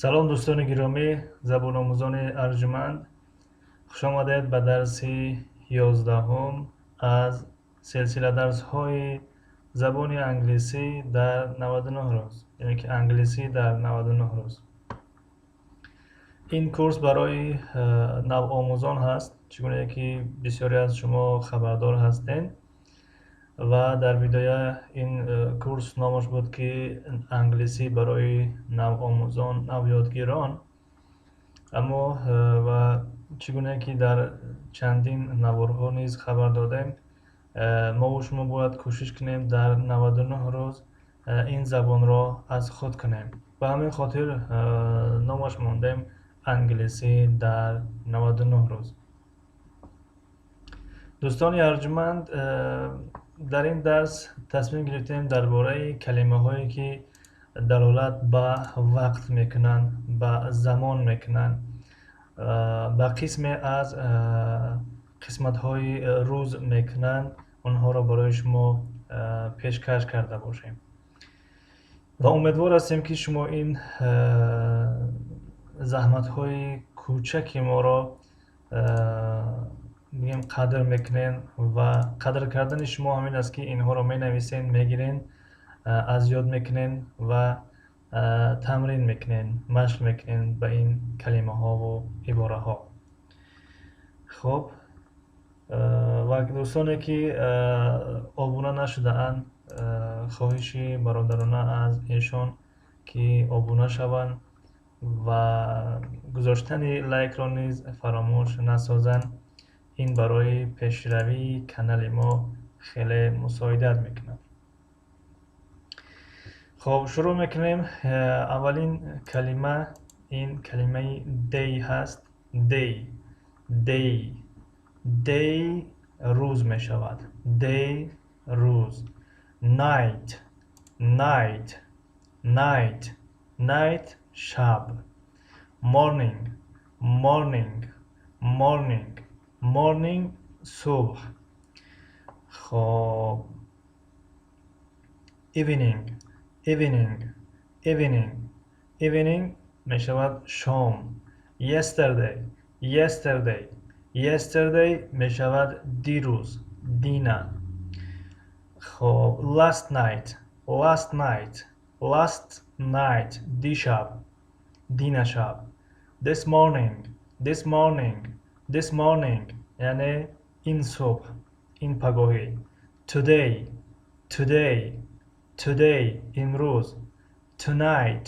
салом дӯстони гиромӣ, забономӯзони арҷуманд, хушомадед ба дарси 11 аз силсила дарсҳои забони англисӣ дар 99 рӯз, яъне ки англисӣ дар 99 рӯз. ин курс барои навомӯзон ҳаст, чӣ гуна ки бисёре аз шумо хабардор ҳастед. ва дар бидоя ин курс номаш буд ки англисӣ барои навомӯзон, навёдгирон. аммо ва чӣ гуна ки дар чандин наворҳо низ хабар додем, мову шумо бояд кӯшиш кунем дар 99 рӯз ин забонро аз худ кунем. ба ҳамин хотир номаш мондем англисӣ дар 99 рӯз. дӯстони арҷуманд, дар ин дарс тасмим гирифтем дар бораи калимаҳое ки далолат ба вақт мекунанд, ба замон мекунанд, ба қисме аз қисматҳои рӯз мекунанд, онҳоро барои шумо пешкаш карда бошем. ва умедвор ҳастем ки шумо ин заҳматҳои кӯчаки моро бигем қадр мекунен ва қадр кардани шумо ҳамин аст ки инҳоро менависен, мегирен, аз ёд мекунен ва тамрин мекунен, машқ мекунен ба ин калимаҳову ибораҳо. хуб, ва дӯстоне ки обуна нашудаанд, хоҳиши бародарона аз эшон ки обуна шаванд ва гузоштани лайкро низ фаромӯш насозанд. ин барои пешравии канали мо хеле мусоидат мекунад. хуб, шурӯъ мекунем. аввалин калима ин калимаи day ҳаст. day рӯз мешавад. day рӯз. night шаб. morning субҳ. хоб, evening мешавад шом. yesterday мешавад дирӯз, дина. хоб, last night дишаб, динашаб. this morning яъне ин субҳ, ин пагоҳӣ. today имрӯз. tonight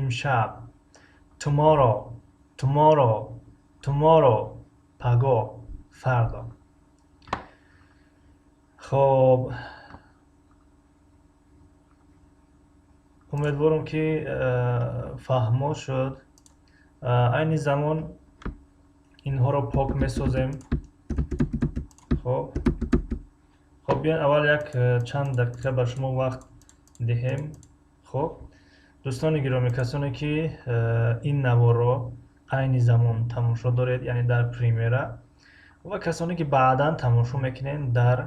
имшаб. tomorrow пагоҳ, фардо. хоб, умедворам ки фаҳмо шуд. айни замон инҳоро пок месозем. хоб, биён аввал як чанд дақиқа ба шумо вақт диҳем. хоб, дӯстони гиромӣ, касоне ки ин наворро айни замон тамошо доред, яъне дар премера, ва касоне ки баъдан тамошо мекунед дар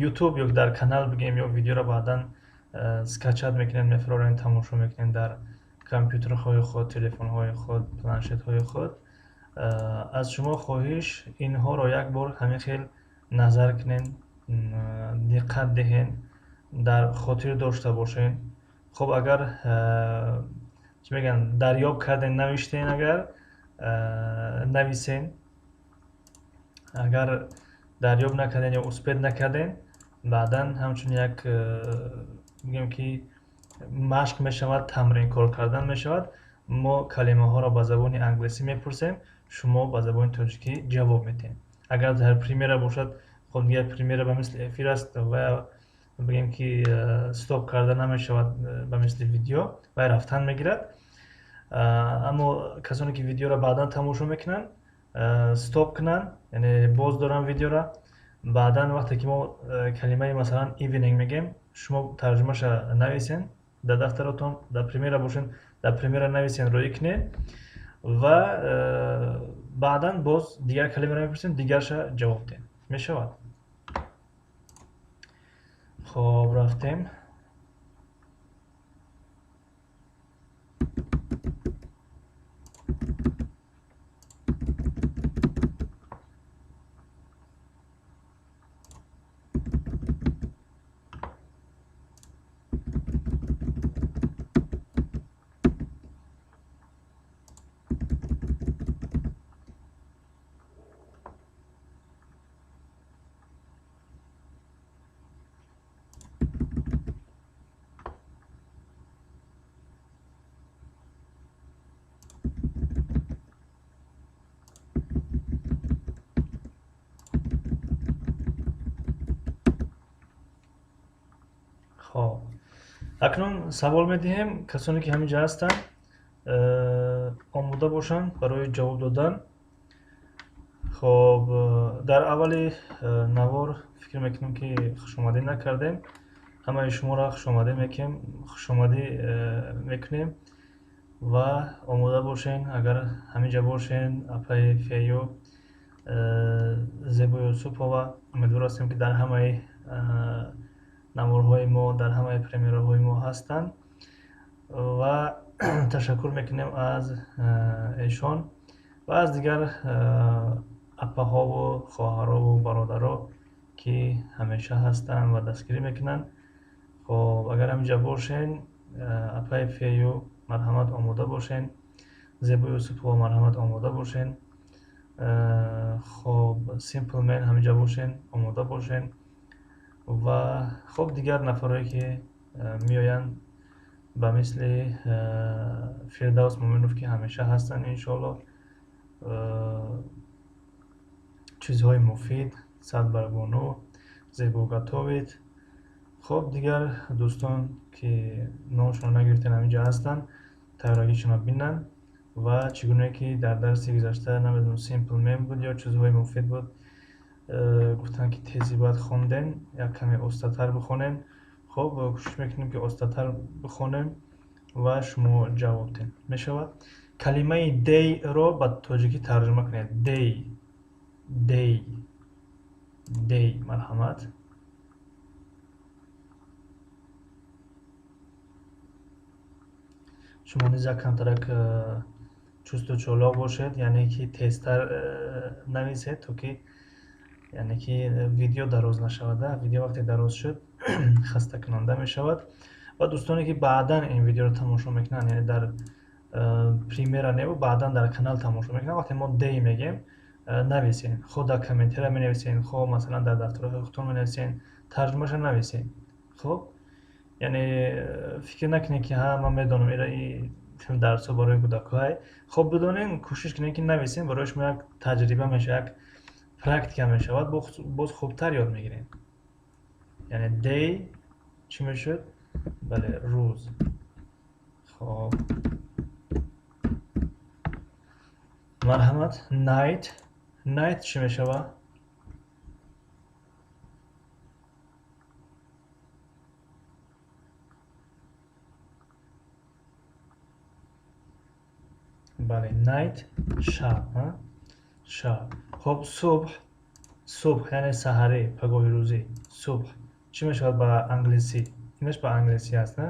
ютуб ё дар канал бигем, ё видеоро баъдан скачат мекунед, мефуроред, тамошо мекунед дар компютерҳои худ, телефонҳои худ, планшетҳои худ. аз шумо хоҳиш инҳоро як бор ҳамин хел назар кунед, диққат диҳед, дар хотир дошта бошед. хуб, агар чӣ мегӯянд, дарёб карден, навиштен, агар нависен. агар дарёб накарден ё успед накарден, баъдан ҳамчун як мегӯям ки машқ мешавад, тамрин кор кардан мешавад. мо калимаҳоро ба забони англисӣ мепурсем, шумо ба забони тоҷикӣ ҷавоб медиҳед. агар дар премера бошад, хуб дигар премера ба мисли эфир аст ва бигем ки стоп карда намешавад, ба мисли видео вай рафтан мегирад. аммо касоне ки видеоро баъдан тамошо мекунанд, стоп кунанд, яъне боз доранд видеоро. баъдан вақте ки мо калимаи масалан evening мегем, шумо тарҷумаша нависен дар дафтаратон. дар премера бошед, дар премера нависен, роӣ кунед ва баъдан боз дигар калимаро мепурсем, дигарша ҷавоб диҳед. мешавад? خب رفتیم. خب акнун савол медиҳем. Касоне ки ҳаминҷа ҳастанд омода бошанд барои ҷавоб додан. хоб дар аввали навор фикр мекунем ки хушомадӣ накардем. ҳамаи шуморо хушомадӣ мекунем ва омода бошен. Агар ҳаминҷа бошен апаи фею Зебо Юсупова, умедвор ҳастем ки дар ҳамаи наворҳои мо, дар ҳамаи премераҳои мо ҳастанд ва ташаккур мекунем аз эшон ва аз дигар апаҳову хоҳарову бародаро ки ҳамеша ҳастанд ва дастгирӣ мекунанд. хоб агар ҳаминҷа бошен, апаи фею марҳамат омода бошен, Зебо Юсупова марҳамат омода бошен, хоб Simple-Man ҳаминҷа бошен, омода бошен ва хоб дигар нафарҳое ки меоянд ба мисли Фирдавс Муъминов ки ҳамеша ҳастанд иншоаллоҳ. чизҳои муфид, Садбаргону, Зебо Гатовит. хоб дигар дӯстон ки номшонро нагирифтем ҳаминҷа ҳастанд, тайёрагишонро бинанд ва чӣ гуне ки дар дарси гузашта намедонам Simple-Man буд ё чизҳои муфид буд, гуфтанд ки тези бояд хонден, як каме остатар бихонем. хоб кӯшиш мекунем ки остатар бихонем ва шумо ҷавоб диҳед. Мешавад? Калимаи дейро ба тоҷикӣ тарҷума кунед. Дей марҳамат. шумо низ як камтарак чусту чолок бошед, яъне ки тезтар нависед, то ки яъне ки видео дароз нашавад. Видео вақте дароз шуд хастакунанда мешавад. ва дӯстоне ки баъдан ин видеоро тамошо мекунанд, яъне дар премера не баъдан дар канал тамошо мекунанд, вақте мо дей мегем нависен, хо дар комментария менависен, хо масалан дар дафтарои хӯхтон менависен, тарҷумаша нависен. хоб яъне фикр накунед ки ман медонам ин дарсҳо барои кӯдакҳои. хоб бидонем, кӯшиш кунем ки нависем, барои шумо як таҷриба мешавад, як практика мешавад, боз хубтар ёд мегирем. яъне дей чӣ мешуд? бале, рӯз. хоб марҳамат. Night чӣ мешавад? бале, night шаб. шаб. хоб субҳ яъне саҳарӣ, пагоҳи рӯзӣ. субҳ чӣ мешавад ба англисӣ? Инаш ба англисӣ аст, на?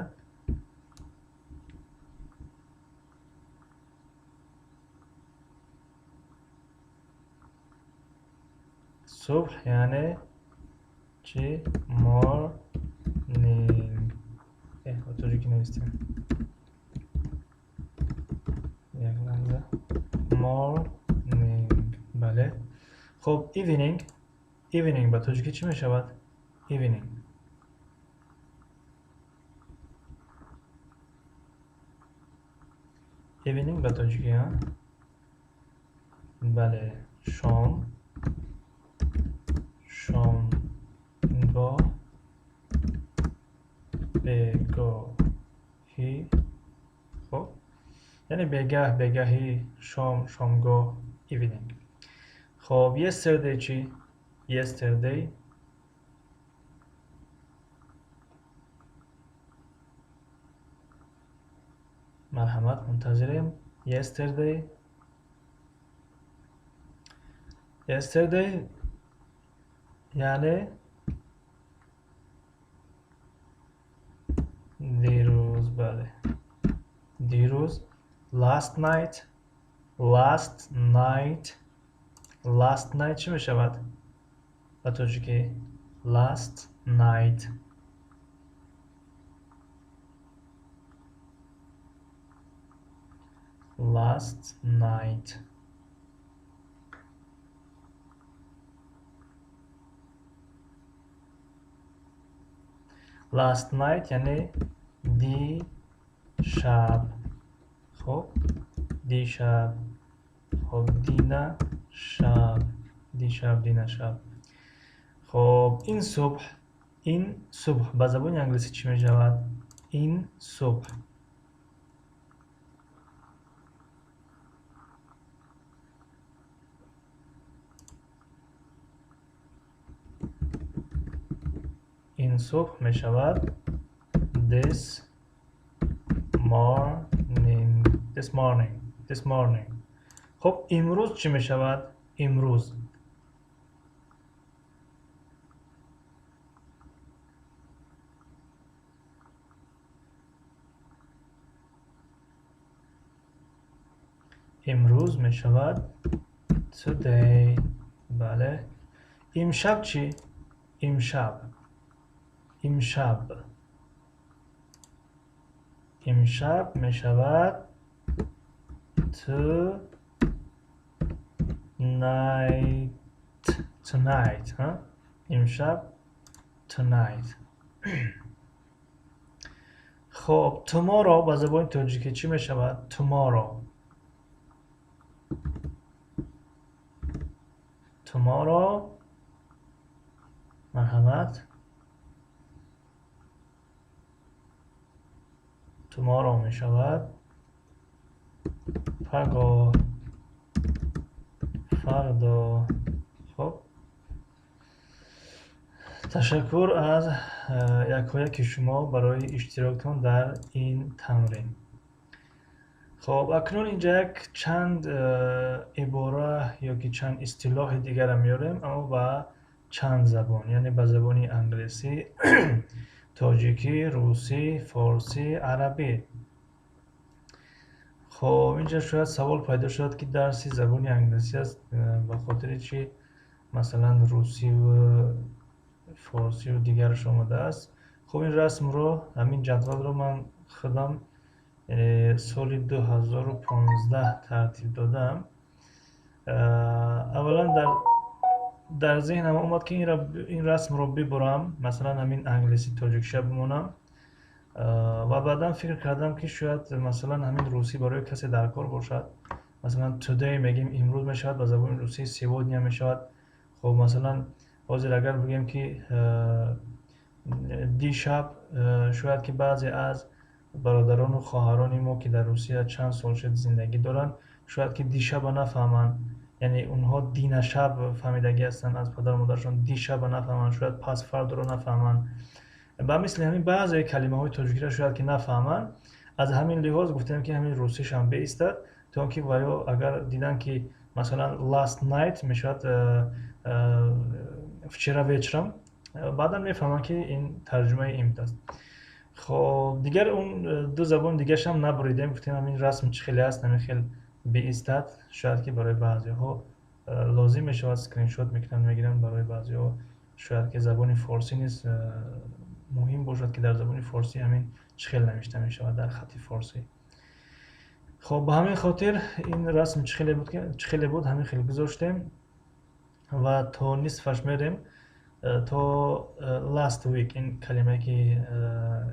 субҳ яъне чӣ? Morning. ба тоҷикӣ навистем. як лаҳза. Morning. бале. хоб evening ба тоҷикӣ чӣ мешавад? evening ба тоҷикӣ бале, шомгоҳ, бегоҳӣ. хоб яъне бегаҳӣ, шомгоҳ, evening. хоб yesterday чӣ? Yesterday марҳамат, мунтазирем. yesterday яъне بله دیروز last night چی می شود؟ با توجه که last night last night یعنی دیشب. خب دیشب، خب دینا شب. خب این صبح با زبان انگلیسی چی می شود؟ این صبح. این صبح می شود this morning. خب امروز چی می شود؟ امروز می شود today. بله. امشب چی؟ امشب می شود tonight. ها؟ امشب tonight. خب tomorrow با زبان تاجیکی چی می شود؟ tomorrow مرحمت. tomorrow می شود فردا. خب تشکر از یکایک شما برای اشتراکتون در این تمرین. خب اکنون اینجا یک چند عباره یا که چند اصطلاح دیگر را میاریم اما با چند زبان، یعنی با زبان انگلیسی، تاجیکی، روسی، فارسی، عربی. خب اینجا شاید سوال پیدا شد که درسی زبان انگلیسی است، به خاطر چی مثلا روسی و فارسی و دیگرش آمده است. خب این رسم رو، همین جدول رو من خودم سال 2015 ترتیب دادم. اولا در ذهنم اومد که این رسم رو ببرم، مثلا همین انگلیسی تاجیکشه بمونم، و بعدا فکر کردم که شاید مثلا همین روسی برای کسی در کار باشد. مثلا today میگیم امروز میشود با زبان روسی сегодня میشود. خب مثلا حاضر اگر بگیم که دیشب، شاید که بعضی از برادران و خواهران ما که در روسیه چند سال شد زندگی دارن شاید که دیشب نفهمن، یعنی اونها دین شب فهمیدگی هستن از پدر مادرشون، دیشب نفهمن، شاید پس فردا رو نفهمن. با مثل همین بعضی کلمه های تاجیکی را شاید که نفهمن. از همین لحاظ گفتم که همین روسیش هم بیستد تا که ویا اگر دیدن که مثلا last night میشود вчера вечером، بعدا میفهمن که این ترجمه این است. خب دیگر اون دو زبان دیگه هم نبریدیم، گفتیم همین رسم چه خیلی است، همین خیلی بیستد، شاید که برای بعضی ها لازم میشه اسکرین شات میگیرن، برای بعضی ها شاید که زبان فارسی نیست مهم باشد که در زبان فارسی همین چخیل نوشته می شود در خط فارسی. خب به همین خاطر این رسم چخیلی بود همین خیلی گذاشتیم و تا نصفش میریم تا last week. این کلمه که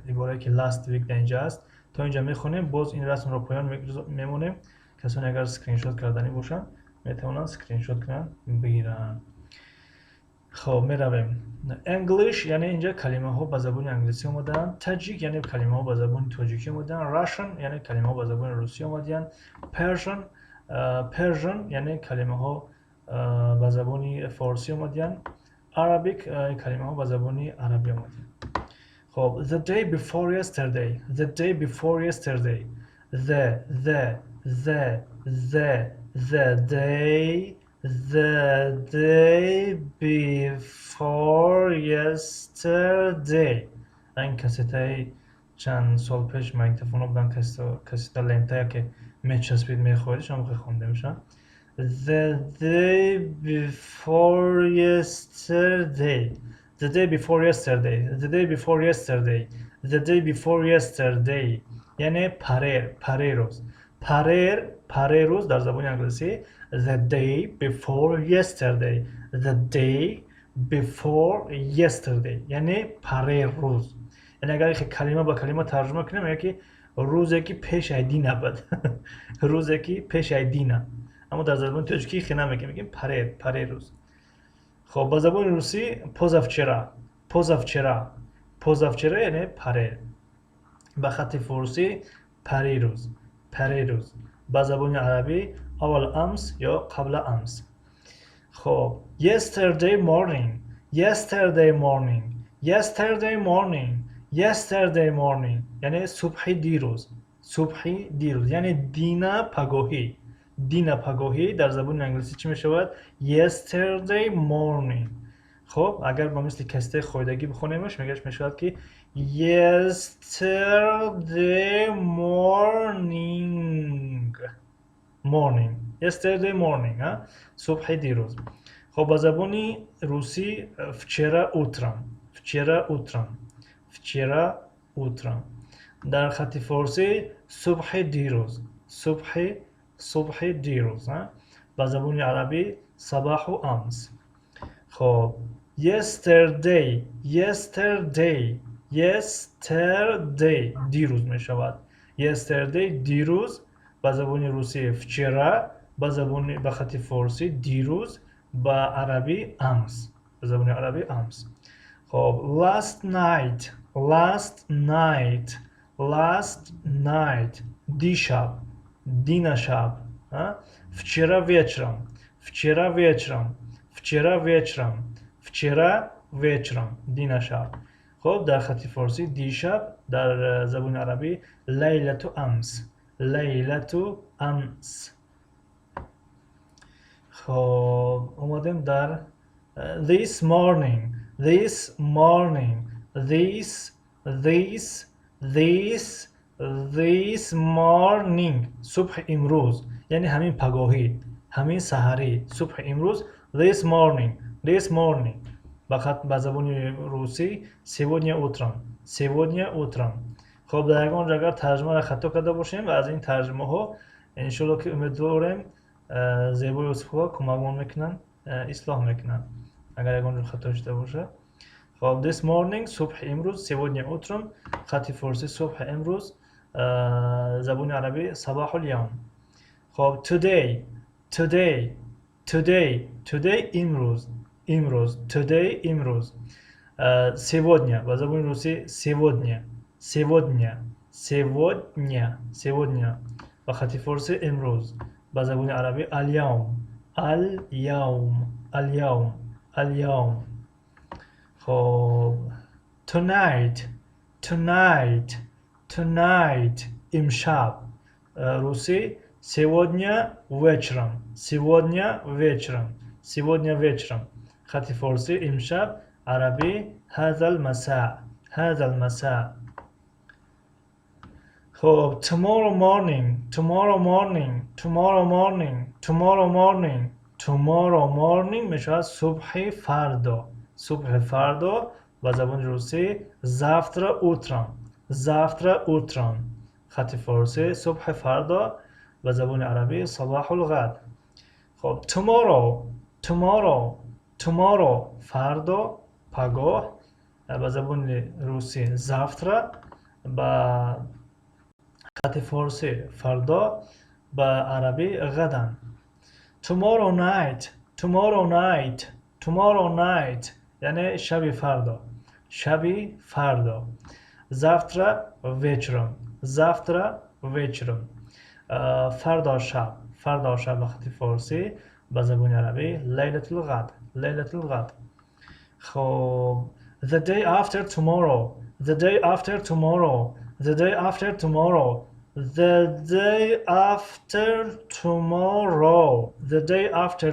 عباره که last week در اینجا است تا اینجا میخونیم، باز این رسم رو پایان میمونیم. کسانی اگر اسکرین شات کردنی باشن میتونن اسکرین شات کنن بگیرن. خب میرویم. انگلیش یعنی اینجا کلمه ها با زبان انگلیسی اومدن. تاجیک یعنی کلمه ها با زبان تاجیکی اومدن. راشن یعنی کلمه ها با زبان روسی اومدن. پرژن یعنی کلمه ها با زبان فارسی اومدن. عربیک کلمه ها با زبان عربی اومدن. خب the day before yesterday the day before yesterday the day before yesterday. این کسیته چند سال پیش من این تلفن بودم کسی تا لنتایی که میچسبید میخوردش هم خونده میشن. The day before yesterday. The day before yesterday. The day before yesterday. The day before yesterday. یعنی پریروز. پریروز در زبان انگلیسی the day before yesterday. The day before yesterday یعنی پریروز. یعنی اگر کلمه با کلمه ترجمه کنیم میگه که روزی که پیش از دینه بود. روزی که پیش از دینه. اما در زبان تاجیکی خیلی نمیگیم، میگیم پریروز. خب با زبان روسی позавчера یعنی پریر. با خط فارسی پریروز. با زبان عربی اول امس یا قبل امس. خب yesterday morning یعنی صبح دیروز یعنی دینا پگاهی در زبان انگلیسی چی میشود؟ yesterday morning. خب اگر با مثل کسته خویدگی بخونیمش میشود که yesterday morning صبح دیروز. خب با زبان روسی вчера утром. در خط فارسی صبح دیروز. با زبان عربی صباح و امس. خب yesterday دیروز می شود. yesterday دیروز با زبان روسی вчера، با خط فارسی دیروز، با عربی امس، با زبان عربی امس. خب last night دیشب، вчера вечером دیشب. خب در خط فارسی دیشب، در زبان عربی لیلة امس. خب اومدیم در this morning صبح امروز یعنی همین پگاهی، همین سحری، صبح امروز this morning. با زبان روسی сегодня утром. خب در یگان اگر ترجمه را خطا کرده باشیم و از این ترجمه ها انشالله که امیدواریم زیبای اصفها کمکمان میکنن، اصلاح میکنن اگر یگان خطا شده باشه. خب this morning صبح امروز، сегодня утром خط فارسی صبح امروز، زبان عربی صباح اليوم. خب today امروز. сегодня با زبان روسی сегодня با خط فارسی امروز، با زبان عربی اليوم. خب tonight امشب، روسی сегодня вечером. خط فارسی امشب، عربی هذا المساء. خب tomorrow morning میشه صبح فردا. با زبان روسی завтра утром. خط فارسی صبح فردا، با زبان عربی صباح الغد. خب tomorrow فردا، پگاه، با زبان روسی завтра، با خط فارسی فردا، با عربی غدا. tomorrow night یعنی شب فردا. завтра вечером فردا شب با خط فارسی، با زبان عربی لیلة الغد. خب the day after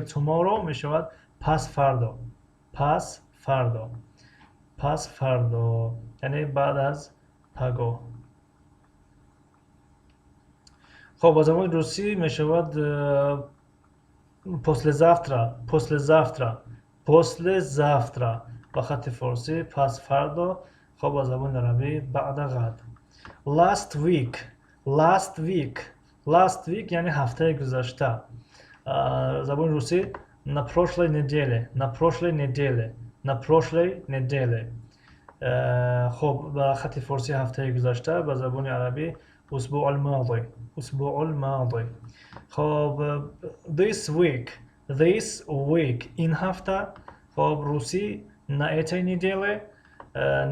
tomorrow می شود پس فردا یعنی بعد از پگاه. خب با زبان روسی می شود послезавтра послезавтра послезавтра با خط فارسی پس فردا. خب با زبان عربی بعد غد. last week last week last week یعنی هفته گذشته. زبان روسی на прошлой неделе на прошлой неделе на прошлой неделе. خب با خط فارسی هفته گذشته. با زبان عربی اسبوع الماضي اسبوع الماضي. خب this week این هفته. خب روسی на этой неделе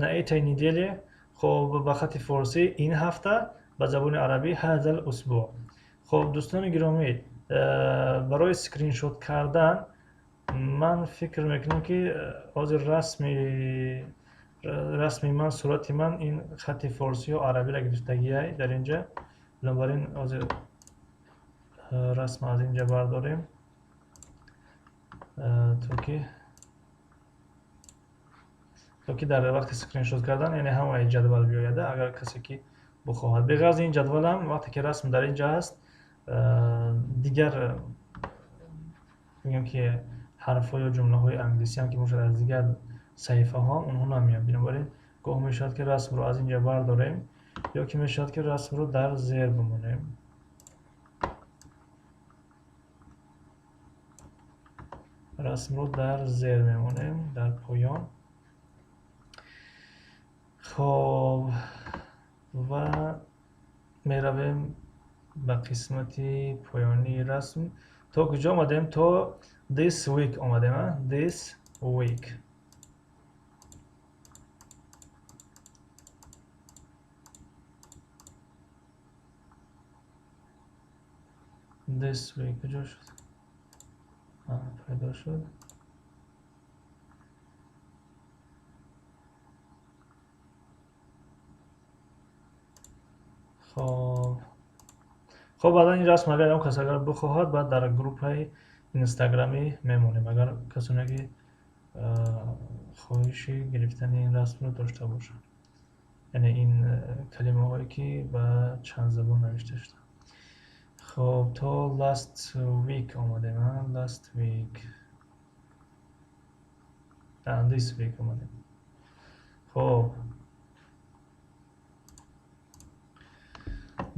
на этой неделе. خب با خط فارسی این هفته. با زبان عربی هذا الاسبوع. خب دوستان گرامی، برای اسکرین شات کردن من فکر میکنم که حاضر رسمی من صورت من این خط فارسی و عربی را گرفتگی در اینجا. بنابراین حاضر رسم از اینجا برداریم تا که در وقت اسکرین شات کردن یعنی همه جدول بیاید اگر کسی که بخواهد. بغیر از این جدول هم وقتی که رسم در اینجا است دیگر میگم که حرف ها یا جمله های انگلیسی هم که میشه از دیگر صحیفه ها اونها نمیاد. بنابراین گاه میشد که رسم رو از اینجا برداریم یا که میشد که رسم رو در زیر بمونیم. رسم رو در زیر میمونیم در پایان. خب و میرویم به قسمت پایانی رسم. تا کجا آمدیم؟ تا this week آمدیم. this week this week کجا شد؟ پیدا شد. خب بعدا این رسم اگر هم کسی اگر بخواهد بعد در گروپ های اینستاگرامی میمونیم اگر کسانی که خواهشی گرفتن این رسم رو داشته باشند، یعنی این کلمه هایی که به چند زبان نوشته شده. خب تا last week آمدیم. last week this week آمدیم. خب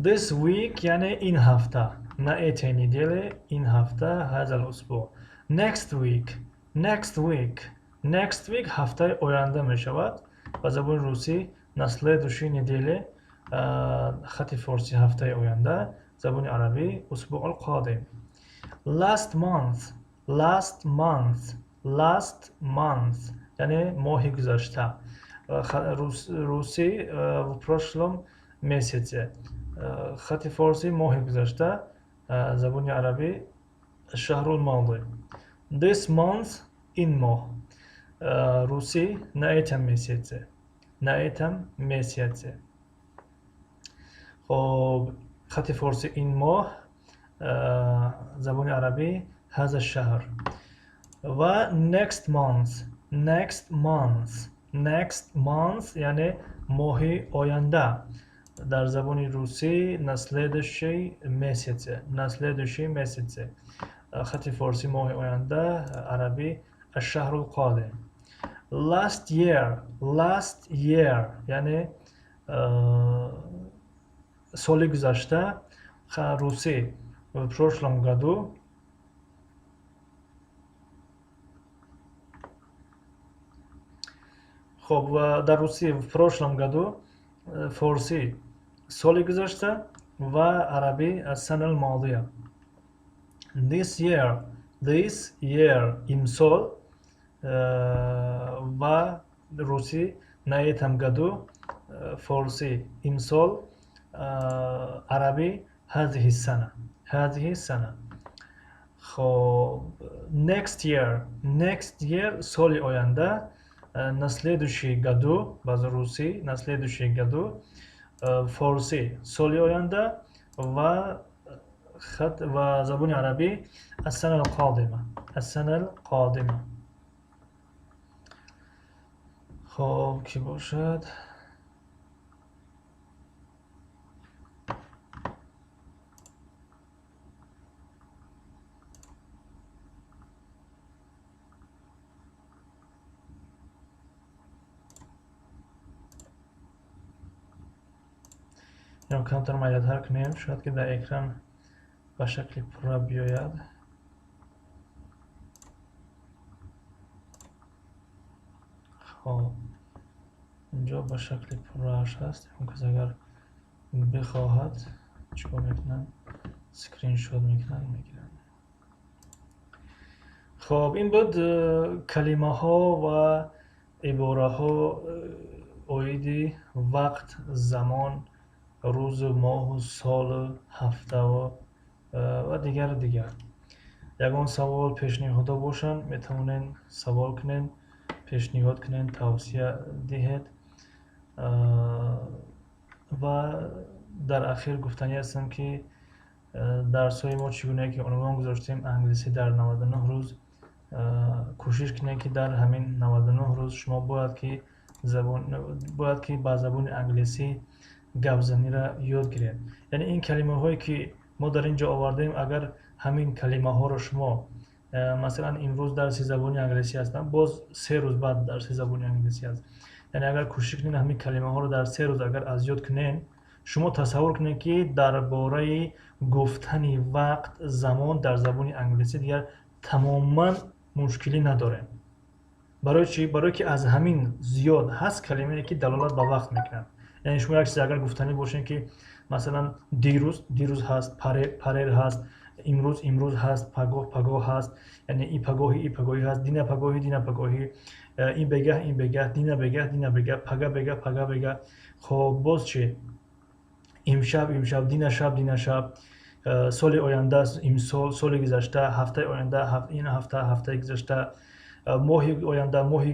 this week یعنی این هفته. на этой неделе این هفته. هذا الاسبوع. next week هفته آینده می شود. با زبان روسی на следующей неделе خط فارسی هفته آینده. زبان عربی اسبوع القادم. last month یعنی ماه گذشته. روسی в прошлом месяце. خط فارسی ماه گذشته. زبان عربی شهر الماضي. this month این ماه. روسی на этом месяце. خب خط فارسی این ماه. زبان عربی هذا الشهر. و next month یعنی ماه آینده. در زبان روسی на следующий месяце. خط فارسی ماه آینده. عربی الشهر القادم. last year یعنی سال گذشته. روسی в прошлом году. خب در روسی в прошлом году. فارسی سال گذشته و عربی السنة الماضية. this year امسال و روسی на этом году. فارسی امسال. عربی هذه السنة. خب next year سال آینده. на следующий году باز روسی на следующий году. فارسی سال آینده و زبان عربی السنة القادمة. خب کی باشد؟ اینو کمتر مایل‌تر کنیم شاید که در اکران به شکل پورا بیاید. خب اینجا به شکل پوراش هست. اون کس اگر بخواهد چیکار میکنن؟ سکرین شات میکنن میگیرن. خب این بود کلمه ها و عباره ها اویدی وقت، زمان، روز، ماه، سال، هفته و دیگر. یگان سوال پیشنهاد باشن میتونین سوال کنین، پیشنهاد کنین، توصیه دهید. و در اخیر گفتنی هستم که درس های ما چگونه که عنوان گذاشتیم انگلیسی در 99 روز. کوشش کنید که در همین 99 روز شما باید که با زبان انگلیسی گپ‌زنی را یاد گیرید. یعنی این کلمه هایی که ما در اینجا آوردیم اگر همین کلمه ها رو شما مثلا امروز درس زبان انگلیسی هستن، باز 3 روز بعد درس زبان انگلیسی هست. یعنی اگر کوشش کنین همین کلمه ها رو در 3 روز اگر از یاد کنین، شما تصور کنید که درباره گفتن وقت، زمان در زبان انگلیسی دیگر تماما مشکلی نداره. برای چی؟ برای که از همین زیاد هست کلمه‌ای که دلالت به وقت میکنن. یعنی شما یک چیز اگر گفتنی باشین که مثلا دیروز هست، پریر هست، امروز هست، پگاه هست، یعنی این پگاهی هست، دینا پگاهی، این بگه، دینا بگه، پگا بگه. خب باز چی؟ امشب، دینا شب، سال آینده، امسال، سال گذشته، هفته آینده، این هفته گذشته، ماه آینده، ماه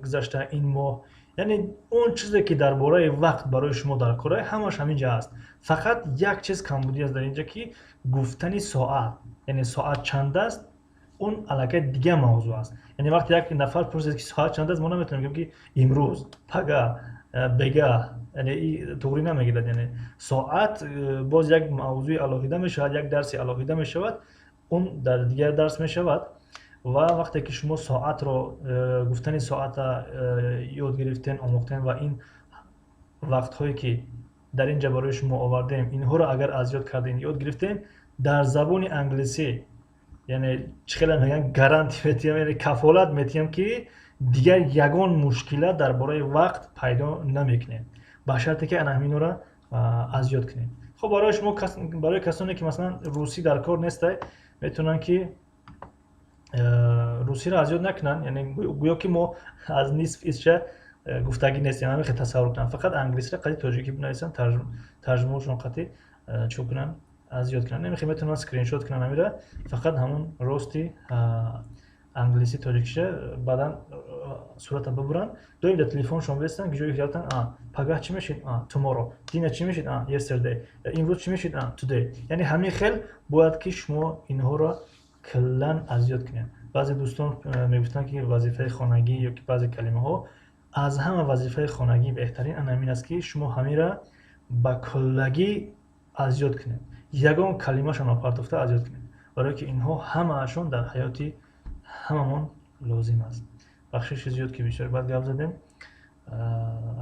گذشته، این ماه. یعنی اون چیزی که درباره وقت برای شما در کاره همش همینجا هست. فقط یک چیز کم بودی است در اینجا که گفتن ساعت، یعنی ساعت چند است، اون علاقه دیگه موضوع است. یعنی وقتی یک نفر پرسید که ساعت چند است، ما نمیتونیم بگیم که امروز، پگا، بگه، یعنی طوری نمیگیرد. یعنی ساعت باز یک موضوع علاقیده میشود، یک درسی علاقیده میشود، اون در دیگر درس میشود. و وقتی که شما ساعت رو گفتن ساعت یاد گرفتین، آموختین و این وقت هایی که در اینجا برای شما آوردیم اینها رو اگر از یاد کردین، یاد گرفتین، در زبان انگلیسی یعنی چخیلی میگن گارانتی میتیم، یعنی کفالت میتیم که دیگر یگان مشکل درباره وقت پیدا نمیکنین، به شرطی که همین رو از یاد کنین. خب برای شما برای کسانی که مثلا روسی در کار نیسته میتونن که روسی را از یاد نکنن، یعنی گویا که ما از نصف ایشچه گفتگی نیست، یعنی خیلی تصور کنن، فقط انگلیسی را قطعی تاجیکی بنویسن، ترجمه‌شون قطعی چو کنن، از یاد کنن. نمیخوام میتونن اسکرین شات کنن همیشه، فقط همون راستی انگلیسی تاجیکیشه بعدن صورت ببرن، دویم در تلفنشون بستن که جایی خیالتن پگاه چی میشید؟ tomorrow. دینا چی میشید؟ yesterday. امروز چی میشید؟ today. یعنی همین خیل باید که شما اینها را کلن از یاد کنید. بعضی دوستان میگفتن که وظیفه خانگی یا که بعضی کلمه ها از همه وظیفه خانگی بهترین همین است که شما همین را با کلگی از یاد کنید، یگان کلمه شان پرتفته از یاد کنید، برای که اینها همه‌شون در حیاتی هممون لازم است. بخشش زیاد که بیشتر بعد گپ زدیم.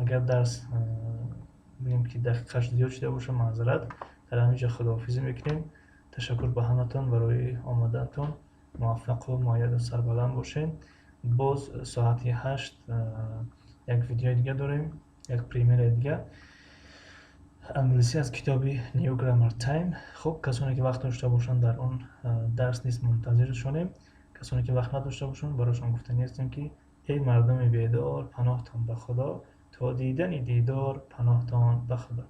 اگر درس ببینیم که دقیقش زیاد شده باشه معذرت، در همینجا خداحافظی میکنیم. تشکر به همتون برای آمدنتون. موفق و مؤید و سربلند باشین. باز ساعت 8 یک ویدیو دیگه داریم، یک پریمیر دیگه انگلیسی از کتابی نیو گرامر تایم. خب کسانی که وقت داشته باشن در اون درس نیست منتظرشونیم. کسانی که وقت نداشته باشن براشون گفتنی هستیم که ای مردم بیدار پناهتان به خدا، تا دیدن دیدار پناهتان به خدا.